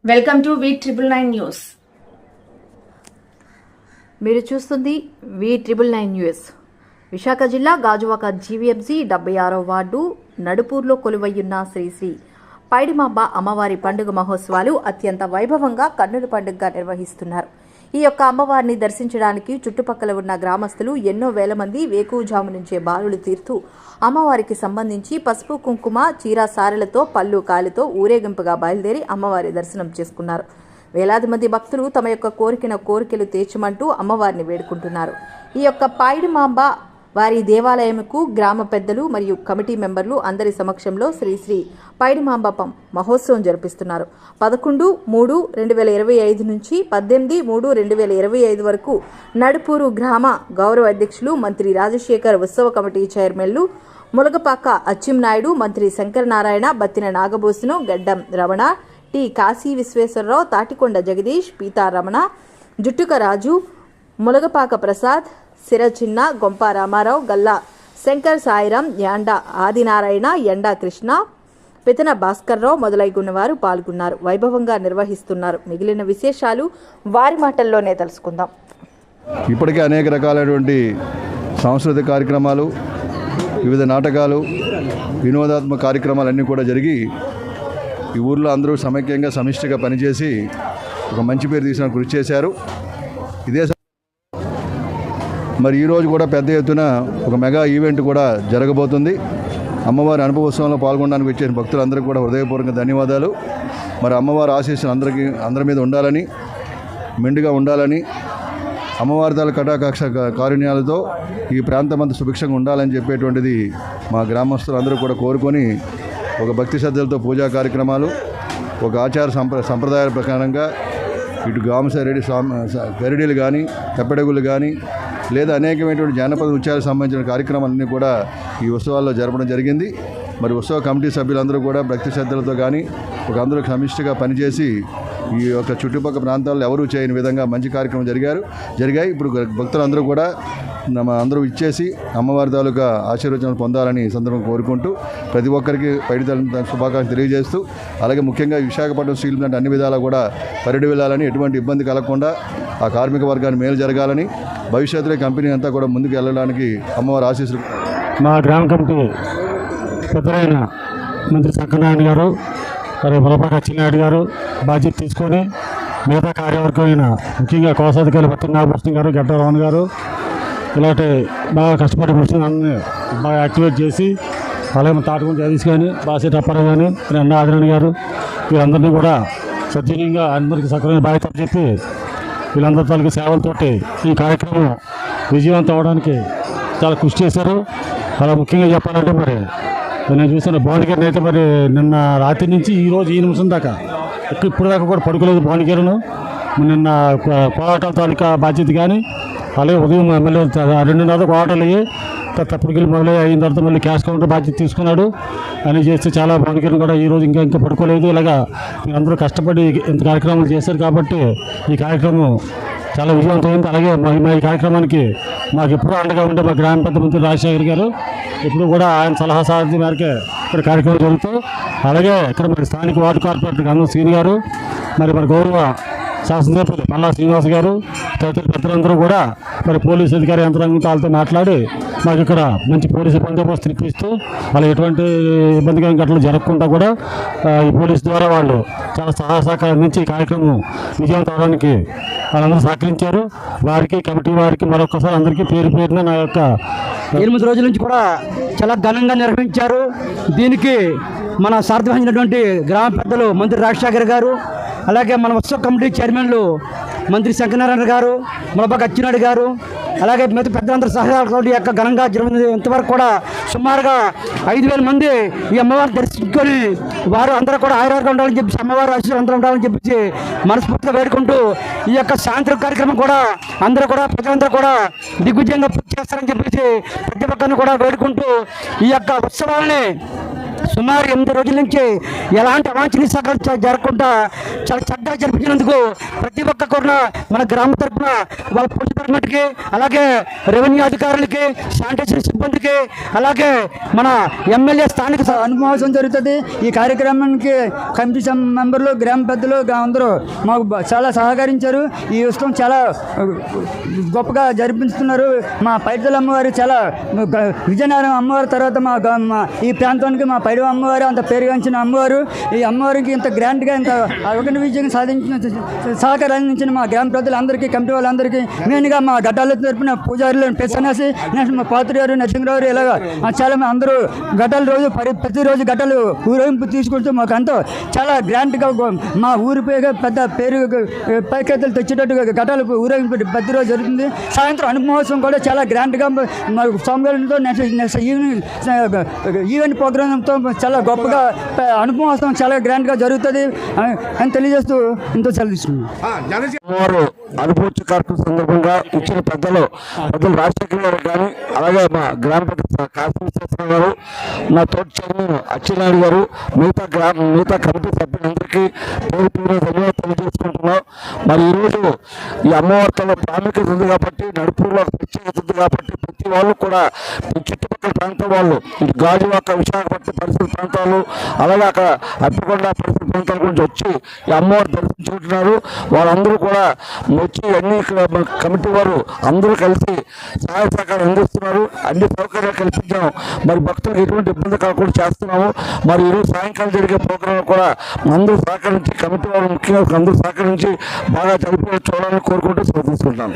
Welcome to V999 news. మీరు చూస్తుంది V999 news. Visakha జిల్లా గాజువాక జీవీఎంసీ 76వ వార్డు నడుపూర్లో కొలువయ్యున్న శ్రీ శ్రీ పైడిమాంబ అమ్మవారి పండుగ మహోత్సవాలు అత్యంత వైభవంగా కన్నుల పండుగగా నిర్వహిస్తున్నారు. ఈ యొక్క అమ్మవారిని దర్శించడానికి చుట్టుపక్కల ఉన్న గ్రామస్తులు ఎన్నో వేల మంది వేకువజాము నుంచే బారులు తీరుతూ అమ్మవారికి సంబంధించి పసుపు కుంకుమ చీర సారెలతో పళ్ళు కాలితో ఊరేగింపుగా బయలుదేరి అమ్మవారి దర్శనం చేసుకున్నారు. వేలాది మంది భక్తులు తమ యొక్క కోరికలు తీర్చమంటూ అమ్మవారిని వేడుకుంటున్నారు. ఈ యొక్క పైడిమాంబ వారి దేవాలయంకు గ్రామ పెద్దలు మరియు కమిటీ మెంబర్లు అందరి సమక్షంలో శ్రీ శ్రీ పైడిమాంబ మహోత్సవం జరిపిస్తున్నారు. 11/3/2025 నుంచి 18/3/2025 వరకు నడుపూరు గ్రామ గౌరవ అధ్యక్షులు మంత్రి రాజశేఖర్, ఉత్సవ కమిటీ చైర్మన్లు ములగపాక అచ్చెన్నాయుడు, మంత్రి శంకరనారాయణ, బత్తిన నాగభూషణం, గడ్డం రమణ, టి కాశీ విశ్వేశ్వరరావు, తాటికొండ జగదీష్, పీతా రమణ, జుట్టుక రాజు, ములగపాక ప్రసాద్, సిరచిన్న, గొంప రామారావు, గల్లా శంకర్, సాయిరాం, యాండా ఆదినారాయణ, ఎండా కృష్ణ, పెతన భాస్కర్రావు మొదలైన వారు పాల్గొన్నారు. వైభవంగా నిర్వహిస్తున్నారు. మిగిలిన విశేషాలు వారి మాటల్లోనే తెలుసుకుందాం. ఇప్పటికే అనేక రకాలైనటువంటి సాంస్కృతిక కార్యక్రమాలు, వివిధ నాటకాలు, వినోదాత్మక కార్యక్రమాలన్నీ కూడా జరిగి ఈ ఊర్లో అందరూ సమైక్యంగా సమిష్టిగా పనిచేసి ఒక మంచి పేరు తీసిన కృషి చేశారు. ఇదే మరి ఈరోజు కూడా పెద్ద ఎత్తున ఒక మెగా ఈవెంట్ కూడా జరగబోతుంది. అమ్మవారి అనుభవోత్సవంలో పాల్గొనడానికి వచ్చే భక్తులందరికీ కూడా హృదయపూర్వక ధన్యవాదాలు. మరి అమ్మవారి ఆశీస్సులు అందరి మీద ఉండాలని, మెండుగా ఉండాలని, అమ్మవారి తల కటాకాక్ష కారుణ్యాలతో ఈ ప్రాంతమంతా సుభిక్షంగా ఉండాలని చెప్పేటువంటిది మా గ్రామస్తులందరూ కూడా కోరుకొని ఒక భక్తి శ్రద్ధలతో పూజా కార్యక్రమాలు, ఒక ఆచార సంప్రదాయాల ప్రకారంగా ఇటు గామసరెడ్డి గరిడీలు కానీ, తెప్పడగులు కానీ, లేదా అనేకమైనటువంటి జానపద నృత్యాలకు సంబంధించిన కార్యక్రమాలన్నీ కూడా ఈ ఉత్సవాల్లో జరపడం జరిగింది. మరి ఉత్సవ కమిటీ సభ్యులందరూ కూడా భక్తి శ్రద్ధలతో కానీ ఒక అందరూ సమిష్టిగా పనిచేసి ఈ యొక్క చుట్టుపక్కల ప్రాంతాల్లో ఎవరూ చేయని విధంగా మంచి కార్యక్రమం జరిగాయి. ఇప్పుడు భక్తులందరూ కూడా అందరూ ఇచ్చేసి అమ్మవారి తాలూకా ఆశీర్వచనాలు పొందాలని ఈ సందర్భం కోరుకుంటూ ప్రతి ఒక్కరికి పైడితల శుభాకాంక్షలు తెలియజేస్తూ, అలాగే ముఖ్యంగా విశాఖపట్నం స్టీల్ ప్లాంట్ అన్ని విధాలా కూడా పరిడి వెళ్ళాలని, ఎటువంటి ఇబ్బంది కలగకుండా ఆ కార్మిక వర్గాన్ని మేలు జరగాలని, భవిష్యత్తులో కంపెనీ అంతా కూడా ముందుకు వెళ్ళడానికి అమ్మవారి ఆశీస్సులు. మా గ్రామ కమిటీ పెద్దలైన మంత్రి శంకరనారాయణ గారు, మరి ములపాక అచ్చెన్నాయుడు గారు బాధ్యత తీసుకొని మిగతా కార్యవర్గమైన ముఖ్యంగా కోశాధికారులు బత్తిన నాగభూషణం గారు, గడ్డ రమణ గారు ఇలాంటి బాగా కష్టపడి మనుషులని బాగా యాక్టివేట్ చేసి, అలాగే తాటికొండ జగదీష్ కానీ, బాసే టప్పారావు కానీ, ఎండా ఆదినారాయణ గారు వీళ్ళందరినీ కూడా సద్వినియంగా అందరికీ సక్రమైన బాధ్యత చెప్పి వీళ్ళందరి తాలూకు సేవలతోటి ఈ కార్యక్రమం విజయవంతం అవడానికి చాలా కృషి చేశారు. అలా ముఖ్యంగా చెప్పాలంటే మరి నేను చూసిన భువనగిరిని అయితే మరి నిన్న రాత్రి నుంచి ఈరోజు ఈ నిమిషం దాకా ఇప్పుడు దాకా కూడా పడుకోలేదు భువనగిరిను. నిన్న కోలాటాల తాలూకా బాధ్యత కానీ, అలాగే ఉదయం మళ్ళీ 2:30 కోలాటాలు అయ్యి తప్పుడుకెళ్ళి మొదలై అయిన తర్వాత మళ్ళీ క్యాష్ కౌంటర్ బాధ్యత తీసుకున్నాడు అని చేస్తే చాలా భువనగిరిని కూడా ఈరోజు ఇంకా పడుకోలేదు. ఇలాగా అందరూ కష్టపడి ఇంత కార్యక్రమాలు చేశారు కాబట్టి ఈ కార్యక్రమం చాలా విజయవంతమైంది. అలాగే మా ఈ కార్యక్రమానికి మాకు ఎప్పుడూ అండగా ఉండే మా గ్రామ పెద్ద మంత్రి రాజశేఖర్ గారు ఎప్పుడు కూడా ఆయన సలహా సారథ్యం మేరకే ఇక్కడ కార్యక్రమం జరుగుతూ, అలాగే ఇక్కడ మరి స్థానిక వార్డు కార్పొరేటర్ గంగం శ్రీని గారు, మరి మన గౌరవ శాసనసభ్యులు పల్లా శ్రీనివాస్ గారు, తదితర పెద్దలందరూ కూడా మరి పోలీసు అధికారి యంత్రాంగం వాళ్ళతో మాట్లాడి మాకు ఇక్కడ మంచి పోలీసు బందోబస్తు ఇప్పిస్తూ, వాళ్ళు ఎటువంటి ఇబ్బందికర ఘటనలు జరగకుండా కూడా ఈ పోలీసు ద్వారా వాళ్ళు చాలా సహాయ సహకారం అందించి ఈ కార్యక్రమం విజయవంతం అవడానికి వాళ్ళందరూ సహకరించారు. వారికి కమిటీ వారికి మరొకసారి అందరికీ పేరున నా యొక్క 8 రోజుల నుంచి కూడా చాలా ఘనంగా నిర్వహించారు. దీనికి మన సారథ్యవహించినటువంటి గ్రామ పెద్దలు మంత్రి రాజశేఖర్ గారు, అలాగే మన ఉత్సవ కమిటీ చైర్మన్లు మంత్రి శంకరనారాయణ గారు, ములపాక అచ్చెన్నాయుడు గారు, అలాగే మిగతా పెద్దలందరూ సహాయాలతో యొక్క ఘనంగా జరిగింది. ఇంతవరకు కూడా సుమారుగా 5,000 మంది ఈ అమ్మవారిని దర్శించుకొని వారు అందరూ కూడా ఆయుర్వేదంగా ఉండాలని చెప్పి, అమ్మవారు ఆశీర్వాదం ఉండాలని చెప్పి మనస్ఫూర్తిగా వేడుకుంటూ ఈ యొక్క సాయంత్రం కార్యక్రమం కూడా అందరూ కూడా ప్రజలందరూ కూడా దిగ్విజయంగా పూర్తి చేస్తారని చెప్పేసి ప్రతి ఒక్కరిని కూడా వేడుకుంటూ ఈ యొక్క ఉత్సవాలని సుమారు 8 రోజుల నుంచి ఎలాంటి అవాంఛనీయ సంఘటన జరగకుండా చాలా చక్కగా జరిపించినందుకు ప్రతి ఒక్క కూడా మన గ్రామ తరఫున వాళ్ళ పోలీస్ డిపార్ట్మెంట్కి, అలాగే రెవెన్యూ అధికారులకి, శానిటేషన్ సిబ్బందికి, అలాగే మన ఎమ్మెల్యే స్థానిక అనుభవం జరుగుతుంది. ఈ కార్యక్రమానికి కమిటీ మెంబర్లు, గ్రామ పెద్దలు అందరూ మాకు చాలా సహకరించారు. ఈ ఉత్సవం చాలా గొప్పగా జరిపిస్తున్నారు. మా పైడితల అమ్మవారు చాలా విజయనగరం అమ్మవారి తర్వాత మా ఈ ప్రాంతానికి మా పైడి అమ్మవారు అంత పేరుగాంచిన అమ్మవారు. ఈ అమ్మవారికి ఇంత గ్రాండ్గా ఇంత అవగాహన విజయం సాధించిన సహకారం అందించిన మా గ్రామ ప్రజలందరికీ, కమిటీ వాళ్ళందరికీ, మెయిన్గా మా ఘటాల తరపున పూజారులు పెసనేసి నెక్స్ట్ మా పాత్రి గారు, నరసింహరావు ఇలాగా చాలా అందరూ ఘటాల రోజు ప్రతిరోజు ఘటాలు ఊరేగింపు తీసుకుంటూ మాకు అంతా చాలా గ్రాండ్గా మా ఊరి పెద్ద పేరు పైకెత్తులు తెచ్చేటట్టుగా ఘటాలు ఊరేగింపు ప్రతిరోజు జరుగుతుంది. సాయంత్రం అనుమహోత్సవం కూడా చాలా గ్రాండ్గా మాకు సోమవారంతో నెక్స్ట్ ఈవెంట్ ప్రోగ్రామ్తో చాలా గొప్పగా అనుమహోత్సవం చాలా గ్రాండ్గా జరుగుతుంది అని తెలియజేస్తూ ఇంతో సెలవు తీసుకున్నాం. అనుభూతి కార్యక్రమం సందర్భంగా ఇచ్చిన పెద్దలు రాజశేఖర్ గారు కానీ, అలాగే మా గ్రామ పెద్ద కాశీ గారు, నా తోటి చైర్మన్ అచ్చెన్నాయుడు గారు, మిగతా కమిటీ సభ్యులందరికీ పేరు పేరు ధన్యవాదాలు తెలియజేసుకుంటున్నాం. మరి ఈరోజు ఈ అమ్మవారితో ప్రాముఖ్యత ఉంది కాబట్టి, నడుపులో ప్రత్యేకత ఉంది కాబట్టి ప్రతి వాళ్ళు కూడా ఈ చుట్టుపక్కల ప్రాంతం వాళ్ళు, ఇటు గాజువాక, విశాఖపట్నం పరిసర ప్రాంతాలు, అలాగే అక్కడ అప్పికొండ పరిసర ప్రాంతాల గురించి వచ్చి ఈ అమ్మవారు దర్శించుకుంటున్నారు. వాళ్ళందరూ కూడా వచ్చి అన్ని ఇక్కడ కమిటీ వారు అందరూ కలిసి సహాయ సహకారం అందిస్తున్నారు. అన్ని సౌకర్యాలు కల్పించాం. మరి భక్తులకు ఎటువంటి ఇబ్బంది కాకుండా చేస్తున్నాము. మరి ఈరోజు సాయంకాలం జరిగే ప్రోగ్రాం కూడా అందరూ సహకరించి, కమిటీ వారు ముఖ్యంగా అందరూ సహకరించి బాగా జరిపి చూడాలని కోరుకుంటూ తీసుకుంటాను.